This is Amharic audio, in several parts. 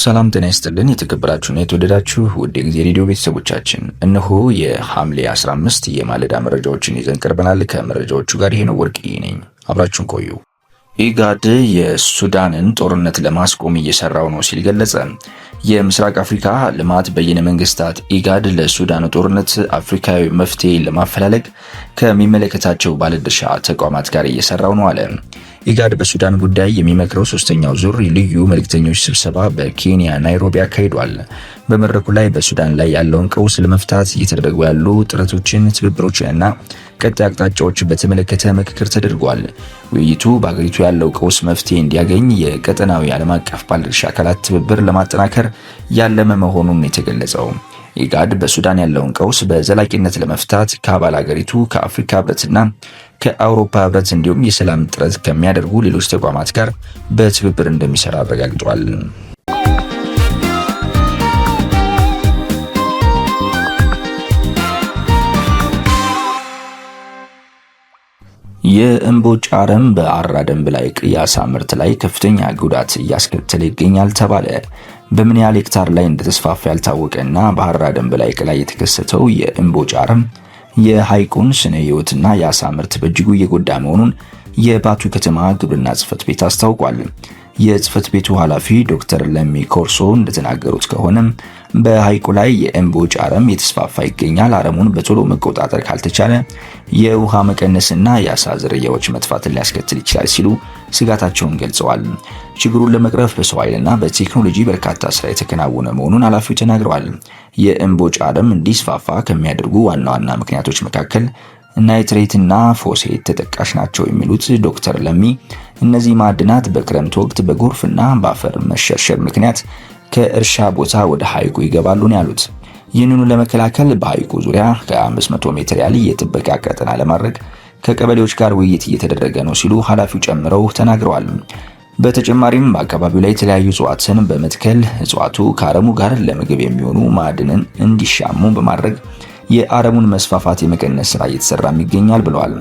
ሰላም ጤና ይስጥልን። የተከበራችሁና የተወደዳችሁ ውድ ጊዜ ሬዲዮ ቤተሰቦቻችን እነሆ የሐምሌ 15 የማለዳ መረጃዎችን ይዘን ቀርበናል። ከመረጃዎቹ ጋር ይሄ ነው ወርቅዬ ነኝ። አብራችሁን ቆዩ። ኢጋድ የሱዳንን ጦርነት ለማስቆም እየሰራው ነው ሲል ገለጸ። የምስራቅ አፍሪካ ልማት በይነ መንግስታት ኢጋድ ለሱዳኑ ጦርነት አፍሪካዊ መፍትሄ ለማፈላለግ ከሚመለከታቸው ባለድርሻ ተቋማት ጋር እየሰራው ነው አለ። ኢጋድ በሱዳን ጉዳይ የሚመክረው ሶስተኛው ዙር ልዩ መልእክተኞች ስብሰባ በኬንያ ናይሮቢ አካሂዷል። በመድረኩ ላይ በሱዳን ላይ ያለውን ቀውስ ለመፍታት እየተደረጉ ያሉ ጥረቶችን፣ ትብብሮችንና ቀጣይ አቅጣጫዎች በተመለከተ ምክክር ተደርጓል። ውይይቱ በአገሪቱ ያለው ቀውስ መፍትሄ እንዲያገኝ የቀጠናዊ ዓለም አቀፍ ባለድርሻ አካላት ትብብር ለማጠናከር ያለመ መሆኑን የተገለጸው ኢጋድ በሱዳን ያለውን ቀውስ በዘላቂነት ለመፍታት ከአባል አገሪቱ ከአፍሪካ ህብረትና ከአውሮፓ ህብረት እንዲሁም የሰላም ጥረት ከሚያደርጉ ሌሎች ተቋማት ጋር በትብብር እንደሚሰራ አረጋግጧል። የእምቦጭ አረም በአራ ደንብ ላይ የአሳ ምርት ላይ ከፍተኛ ጉዳት እያስከተለ ይገኛል ተባለ። በምን ያህል ሄክታር ላይ እንደተስፋፋ ያልታወቀና በአራ ደንብ ላይ የተከሰተው የእምቦጭ አረም የሐይቁን ስነ ህይወትና የአሳ ምርት በእጅጉ እየጎዳ መሆኑን የባቱ ከተማ ግብርና ጽሕፈት ቤት አስታውቋል። የጽሕፈት ቤቱ ኃላፊ ዶክተር ለሚ ኮርሶ እንደተናገሩት ከሆነ በሐይቁ ላይ የእምቦጭ አረም የተስፋፋ ይገኛል። አረሙን በቶሎ መቆጣጠር ካልተቻለ የውሃ መቀነስና የአሳ ዝርያዎች መጥፋትን ሊያስከትል ይችላል ሲሉ ስጋታቸውን ገልጸዋል። ችግሩን ለመቅረፍ በሰው ኃይልና በቴክኖሎጂ በርካታ ስራ የተከናወነ መሆኑን ኃላፊው ተናግረዋል። የእምቦጭ አረም እንዲስፋፋ ከሚያደርጉ ዋና ዋና ምክንያቶች መካከል ናይትሬትና ፎስፌት ተጠቃሽ ናቸው የሚሉት ዶክተር ለሚ እነዚህ ማዕድናት በክረምት ወቅት በጎርፍና በአፈር መሸርሸር ምክንያት ከእርሻ ቦታ ወደ ሐይቁ ይገባሉ ነው ያሉት። ይህንኑ ለመከላከል በሐይቁ ዙሪያ ከ500 ሜትር ያህል የጥበቃ ቀጠና ለማድረግ ከቀበሌዎች ጋር ውይይት እየተደረገ ነው ሲሉ ኃላፊው ጨምረው ተናግረዋል። በተጨማሪም በአካባቢው ላይ የተለያዩ እጽዋትን በመትከል እጽዋቱ ከአረሙ ጋር ለምግብ የሚሆኑ ማዕድንን እንዲሻሙ በማድረግ የአረሙን መስፋፋት የመቀነስ ስራ እየተሰራም ይገኛል ብለዋል።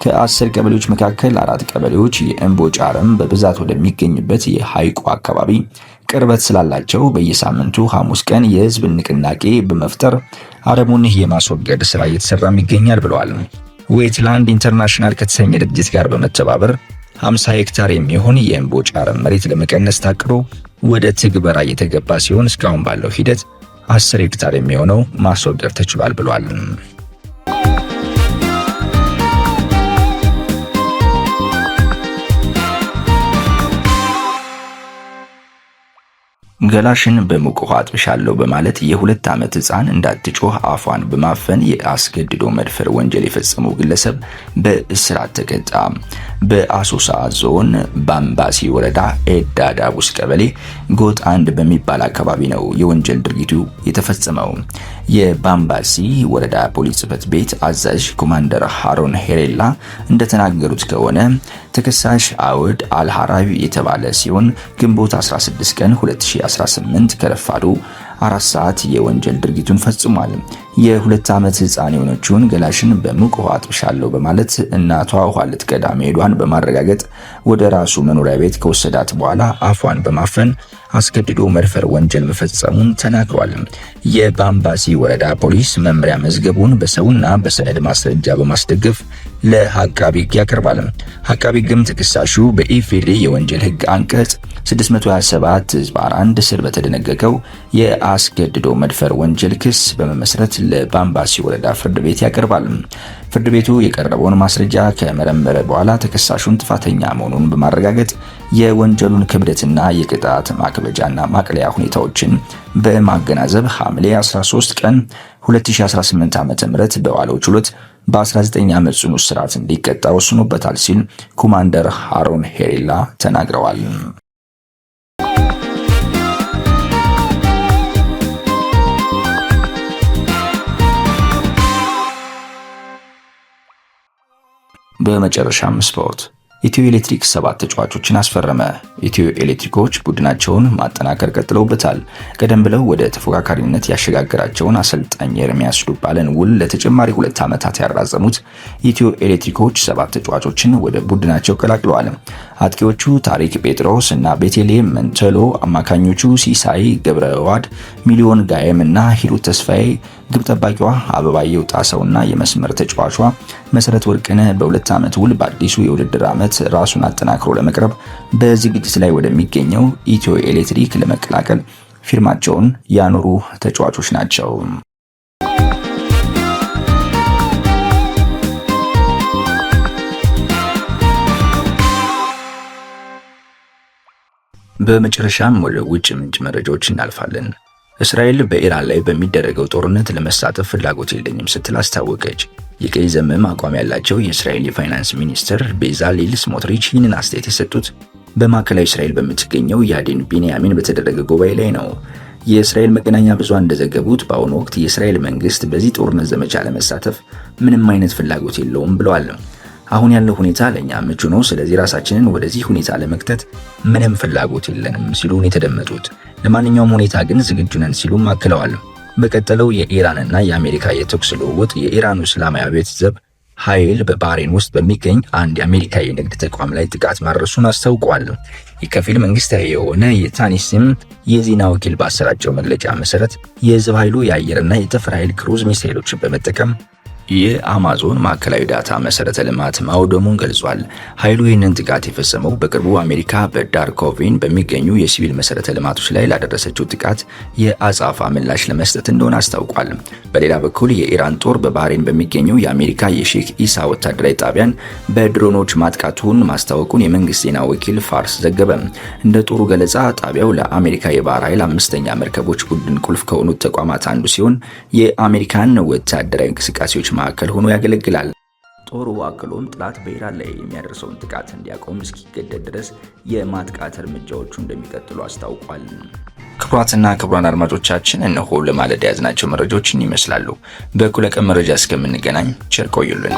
ከ10 ቀበሌዎች መካከል 4 ቀበሌዎች የእምቦጭ አረም በብዛት ወደሚገኝበት የሐይቁ አካባቢ ቅርበት ስላላቸው በየሳምንቱ ሐሙስ ቀን የህዝብ ንቅናቄ በመፍጠር አረሙን የማስወገድ ስራ እየተሰራም ይገኛል ብለዋል። ዌትላንድ ኢንተርናሽናል ከተሰኘ ድርጅት ጋር በመተባበር 50 ሄክታር የሚሆን የእምቦጭ አረም መሬት ለመቀነስ ታቅዶ ወደ ትግበራ እየተገባ ሲሆን እስካሁን ባለው ሂደት 10 ሄክታር የሚሆነው ማስወገድ ተችሏል ብሏል። ገላሽን በሙቅ ውሃ አጥብሻለሁ በማለት የ2 ዓመት ህፃን እንዳትጮህ አፏን በማፈን የአስገድዶ መድፈር ወንጀል የፈጸመው ግለሰብ በእስራት ተቀጣ። በአሶሳ ዞን ባምባሲ ወረዳ ኤዳ ዳቡስ ቀበሌ ጎጥ 1 በሚባል አካባቢ ነው የወንጀል ድርጊቱ የተፈጸመው። የባምባሲ ወረዳ ፖሊስ ጽሕፈት ቤት አዛዥ ኮማንደር ሃሮን ሄሬላ እንደተናገሩት ከሆነ ተከሳሽ አውድ አልሐራቢ የተባለ ሲሆን ግንቦት 16 ቀን 2018 ከረፋዱ 4 ሰዓት የወንጀል ድርጊቱን ፈጽሟል። የ2 ዓመት ህፃን የሆነችውን ገላሽን በሙቅ ውሃ አጥብሻለሁ በማለት እናቷ ውሃ ልትቀዳ መሄዷን በማረጋገጥ ወደ ራሱ መኖሪያ ቤት ከወሰዳት በኋላ አፏን በማፈን አስገድዶ መድፈር ወንጀል መፈጸሙን ተናግሯል። የባምባሲ ወረዳ ፖሊስ መምሪያ መዝገቡን በሰውና በሰነድ ማስረጃ በማስደገፍ ለአቃቤ ሕግ ያቀርባል። አቃቤ ሕግም ተከሳሹ በኢፌዴሪ የወንጀል ሕግ አንቀጽ 627/1 ስር በተደነገገው የአስገድዶ መድፈር ወንጀል ክስ በመመስረት ለባምባሲ ወረዳ ፍርድ ቤት ያቀርባል። ፍርድ ቤቱ የቀረበውን ማስረጃ ከመረመረ በኋላ ተከሳሹን ጥፋተኛ መሆኑን በማረጋገጥ የወንጀሉን ክብደትና የቅጣት ማክበጃና ማቅለያ ሁኔታዎችን በማገናዘብ ሐምሌ 13 ቀን 2018 ዓ.ም በዋለው ችሎት በ19 ዓመት ጽኑ እስራት እንዲቀጣ ወስኖበታል ሲል ኮማንደር ሃሮን ሄሬላ ተናግረዋል። በመጨረሻም ስፖርት። ኢትዮ ኤሌክትሪክ 7 ተጫዋቾችን አስፈረመ። ኢትዮ ኤሌክትሪኮች ቡድናቸውን ማጠናከር ቀጥለውበታል። ቀደም ብለው ወደ ተፎካካሪነት ያሸጋገራቸውን አሰልጣኝ ኤርሚያስ ዱባለን ውል ለተጨማሪ 2 ዓመታት ያራዘሙት ኢትዮ ኤሌክትሪኮች 7 ተጫዋቾችን ወደ ቡድናቸው ቀላቅለዋል። አጥቂዎቹ ታሪክ ጴጥሮስ እና ቤቴሌም መንተሎ፣ አማካኞቹ ሲሳይ ገብረዋድ፣ ሚሊዮን ጋየም እና ሂሩት ተስፋዬ፣ ግብ ጠባቂዋ አበባየው ጣሰውና የመስመር ተጫዋቿ መሰረት ወርቅነህ በ2 ዓመት ውል በአዲሱ የውድድር ዓመት ራሱን አጠናክሮ ለመቅረብ በዝግጅት ላይ ወደሚገኘው ኢትዮ ኤሌክትሪክ ለመቀላቀል ፊርማቸውን ያኖሩ ተጫዋቾች ናቸው። በመጨረሻም ወደ ውጭ ምንጭ መረጃዎች እናልፋለን። እስራኤል በኢራን ላይ በሚደረገው ጦርነት ለመሳተፍ ፍላጎት የለኝም ስትል አስታወቀች። የቀይ ዘመም አቋም ያላቸው የእስራኤል የፋይናንስ ሚኒስትር ቤዛሊል ስሞትሪች ይህንን አስተያየት የሰጡት በማዕከላዊ እስራኤል በምትገኘው ያዲን ቢንያሚን በተደረገ ጉባኤ ላይ ነው። የእስራኤል መገናኛ ብዙሃን እንደዘገቡት በአሁኑ ወቅት የእስራኤል መንግስት በዚህ ጦርነት ዘመቻ ለመሳተፍ ምንም አይነት ፍላጎት የለውም ብለዋል። አሁን ያለው ሁኔታ ለኛ ምቹ ነው፣ ስለዚህ ራሳችንን ወደዚህ ሁኔታ ለመክተት ምንም ፍላጎት የለንም ሲሉን የተደመጡት። ለማንኛውም ሁኔታ ግን ዝግጁ ነን ሲሉም አክለዋል። በቀጠለው የኢራንና የአሜሪካ የተኩስ ልውውጥ የኢራኑ እስላማዊ አብዮት ዘብ ኃይል በባህሬን ውስጥ በሚገኝ አንድ የአሜሪካ የንግድ ተቋም ላይ ጥቃት ማድረሱን አስታውቋል። የከፊል መንግስታዊ የሆነ የታኒስም የዜና ወኪል ባሰራጨው መግለጫ መሰረት የዘብ ኃይሉ የአየርና የጠፈር ኃይል ክሩዝ ሚሳኤሎችን በመጠቀም የአማዞን ማዕከላዊ ዳታ መሰረተ ልማት ማውደሙን ገልጿል። ኃይሉ ይህንን ጥቃት የፈጸመው በቅርቡ አሜሪካ በዳርኮቪን በሚገኙ የሲቪል መሰረተ ልማቶች ላይ ላደረሰችው ጥቃት የአጻፋ ምላሽ ለመስጠት እንደሆነ አስታውቋል። በሌላ በኩል የኢራን ጦር በባህሬን በሚገኘው የአሜሪካ የሼክ ኢሳ ወታደራዊ ጣቢያን በድሮኖች ማጥቃቱን ማስታወቁን የመንግስት ዜና ወኪል ፋርስ ዘገበ። እንደ ጦሩ ገለጻ ጣቢያው ለአሜሪካ የባህር ኃይል 5ኛ መርከቦች ቡድን ቁልፍ ከሆኑት ተቋማት አንዱ ሲሆን የአሜሪካን ወታደራዊ እንቅስቃሴዎች ማዕከል ሆኖ ያገለግላል። ጦሩ አክሎም ጥላት በኢራን ላይ የሚያደርሰውን ጥቃት እንዲያቆም እስኪገደድ ድረስ የማጥቃት እርምጃዎቹ እንደሚቀጥሉ አስታውቋል። ክቡራትና ክቡራን አድማጮቻችን እነሆ ለማለዳ ያዝናቸው መረጃዎችን ይመስላሉ። በእኩለ ቀን መረጃ እስከምንገናኝ ቸር ቆዩልን።